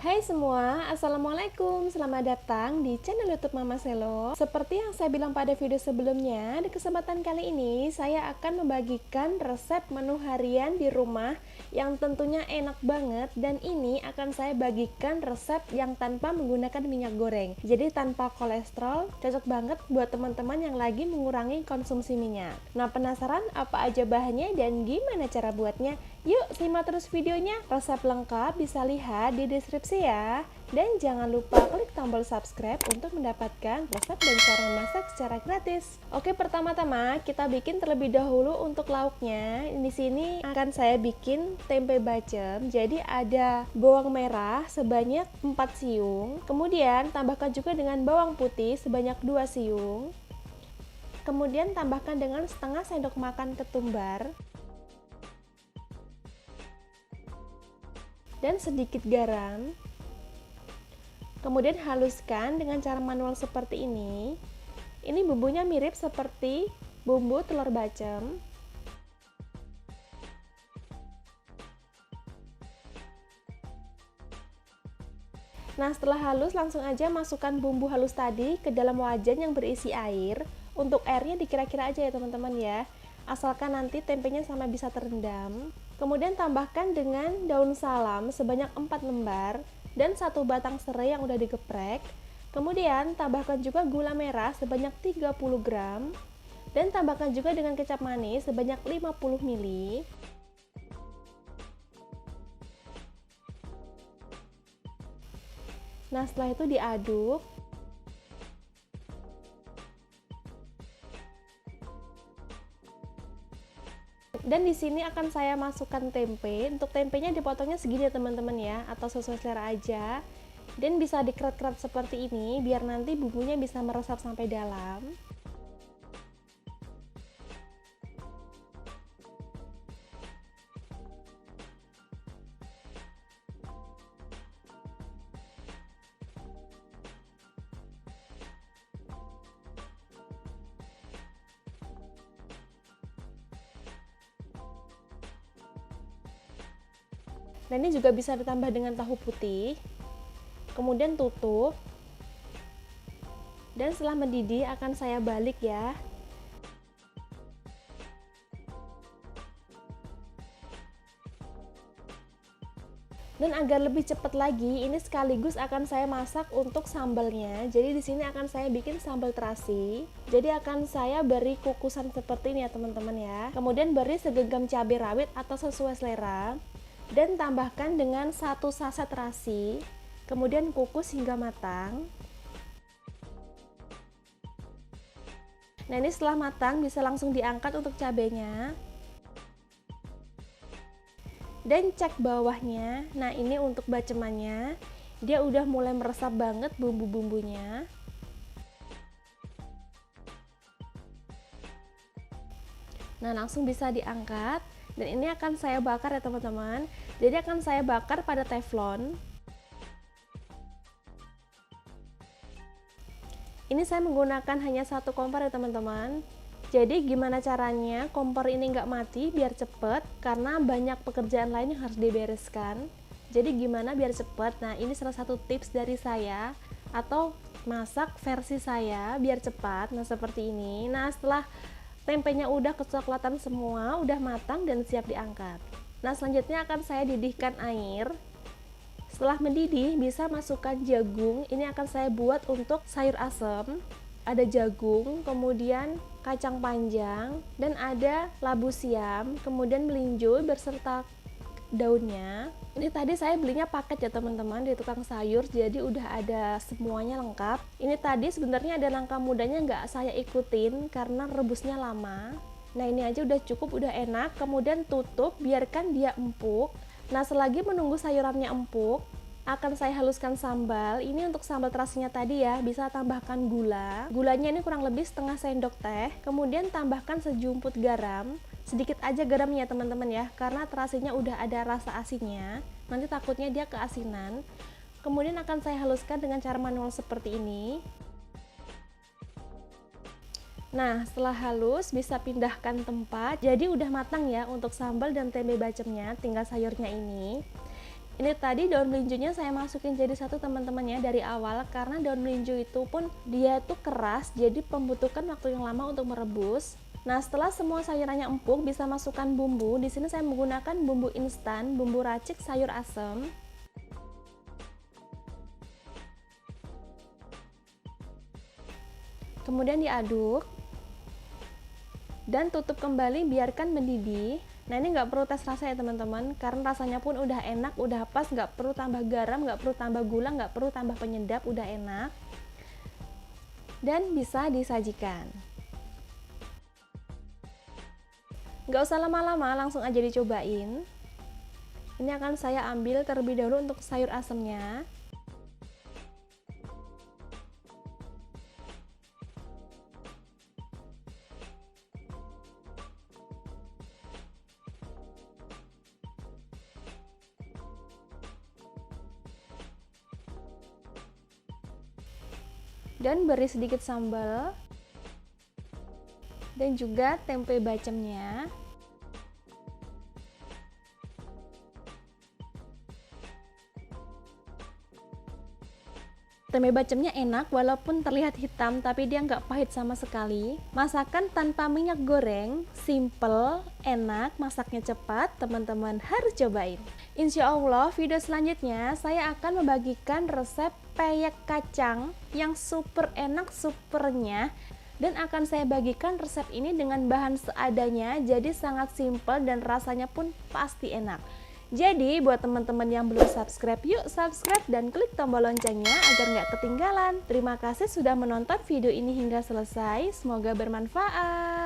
Hai semua, Assalamualaikum. Selamat datang di channel YouTube Mama Selo. Seperti yang saya bilang pada video sebelumnya, di kesempatan kali ini saya akan membagikan resep menu harian di rumah yang tentunya enak banget, dan ini akan saya bagikan resep yang tanpa menggunakan minyak goreng. Jadi tanpa kolesterol, cocok banget buat teman-teman yang lagi mengurangi konsumsi minyak. Nah, penasaran apa aja bahannya dan gimana cara buatnya? Yuk simak terus videonya. Resep lengkap bisa lihat di deskripsi ya. Dan jangan lupa klik tombol subscribe untuk mendapatkan resep dan cara memasak secara gratis. Oke, pertama-tama kita bikin terlebih dahulu untuk lauknya. Di sini akan saya bikin tempe bacem. Jadi ada bawang merah sebanyak 4 siung. Kemudian tambahkan juga dengan bawang putih sebanyak 2 siung. Kemudian tambahkan dengan setengah sendok makan ketumbar dan sedikit garam. Kemudian haluskan dengan cara manual seperti ini. Ini bumbunya mirip seperti bumbu telur bacem. Nah, setelah halus langsung aja masukkan bumbu halus tadi ke dalam wajan yang berisi air. Untuk airnya dikira-kira aja ya teman-teman ya, asalkan nanti tempenya sama bisa terendam. Kemudian tambahkan dengan daun salam sebanyak 4 lembar dan 1 batang serai yang udah digeprek. Kemudian tambahkan juga gula merah sebanyak 30 gram dan tambahkan juga dengan kecap manis sebanyak 50 ml. Nah, setelah itu diaduk. Dan di sini akan saya masukkan tempe. Untuk tempenya dipotongnya segini ya teman-teman ya, atau sesuai selera aja. Dan bisa dikerat-kerat seperti ini biar nanti bumbunya bisa meresap sampai dalam. Nah, ini juga bisa ditambah dengan tahu putih. Kemudian tutup. Dan setelah mendidih akan saya balik ya. Dan agar lebih cepat lagi, ini sekaligus akan saya masak untuk sambalnya. Jadi di sini akan saya bikin sambal terasi. Jadi akan saya beri kukusan seperti ini ya teman-teman ya. Kemudian beri segenggam cabai rawit atau sesuai selera. Dan tambahkan dengan 1 saset terasi. Kemudian kukus hingga matang. Nah, ini setelah matang bisa langsung diangkat untuk cabenya. Dan cek bawahnya. Nah, ini untuk bacemannya. Dia udah mulai meresap banget bumbu-bumbunya. Nah, langsung bisa diangkat. Dan ini akan saya bakar ya teman-teman. Jadi akan saya bakar pada teflon. Ini saya menggunakan hanya 1 kompor ya teman-teman. Jadi gimana caranya kompor ini nggak mati biar cepet, karena banyak pekerjaan lain yang harus dibereskan. Jadi gimana biar cepet? Nah, ini salah satu tips dari saya, atau masak versi saya biar cepat. Nah, seperti ini. Nah, setelah tempenya udah kecoklatan semua, udah matang dan siap diangkat. Nah, selanjutnya akan saya didihkan air. Setelah mendidih, bisa masukkan jagung. Ini akan saya buat untuk sayur asem. Ada jagung, kemudian kacang panjang, dan ada labu siam, kemudian melinjo berserta daunnya. Ini tadi saya belinya paket ya teman-teman di tukang sayur, jadi udah ada semuanya lengkap. Ini tadi sebenarnya ada langkah mudanya nggak saya ikutin karena rebusnya lama. Nah, ini aja udah cukup, udah enak. Kemudian tutup, biarkan dia empuk. Nah, selagi menunggu sayurannya empuk, akan saya haluskan sambal. Ini untuk sambal terasinya tadi ya, bisa tambahkan gula. Gulanya ini kurang lebih setengah sendok teh. Kemudian tambahkan sejumput garam. Sedikit aja garamnya teman-teman ya, karena terasinya udah ada rasa asinnya. Nanti takutnya dia keasinan. Kemudian akan saya haluskan dengan cara manual seperti ini. Nah, setelah halus bisa pindahkan tempat. Jadi udah matang ya untuk sambal dan tempe bacemnya, tinggal sayurnya ini. Ini tadi daun melinjonya saya masukin jadi satu teman-teman ya dari awal, karena daun melinjo itu pun dia tuh keras, jadi membutuhkan waktu yang lama untuk merebus. Nah, setelah semua sayurannya empuk, bisa masukkan bumbu. Di sini saya menggunakan bumbu instan, bumbu racik sayur asem. Kemudian diaduk dan tutup kembali, biarkan mendidih. Nah, ini nggak perlu tes rasa ya teman-teman, karena rasanya pun udah enak, udah pas, nggak perlu tambah garam, nggak perlu tambah gula, nggak perlu tambah penyedap, udah enak dan bisa disajikan. Nggak usah lama-lama, langsung aja dicobain. Ini akan saya ambil terlebih dahulu untuk sayur asemnya. Dan beri sedikit sambal dan juga tempe bacemnya. Tempe bacemnya enak, walaupun terlihat hitam tapi dia nggak pahit sama sekali. Masakan tanpa minyak goreng, simple, enak, masaknya cepat, teman-teman harus cobain. Insya Allah video selanjutnya saya akan membagikan resep peyek kacang yang super enak, supernya. Dan akan saya bagikan resep ini dengan bahan seadanya, jadi sangat simple dan rasanya pun pasti enak. Jadi buat teman-teman yang belum subscribe, yuk subscribe dan klik tombol loncengnya agar nggak ketinggalan. Terima kasih sudah menonton video ini hingga selesai, semoga bermanfaat.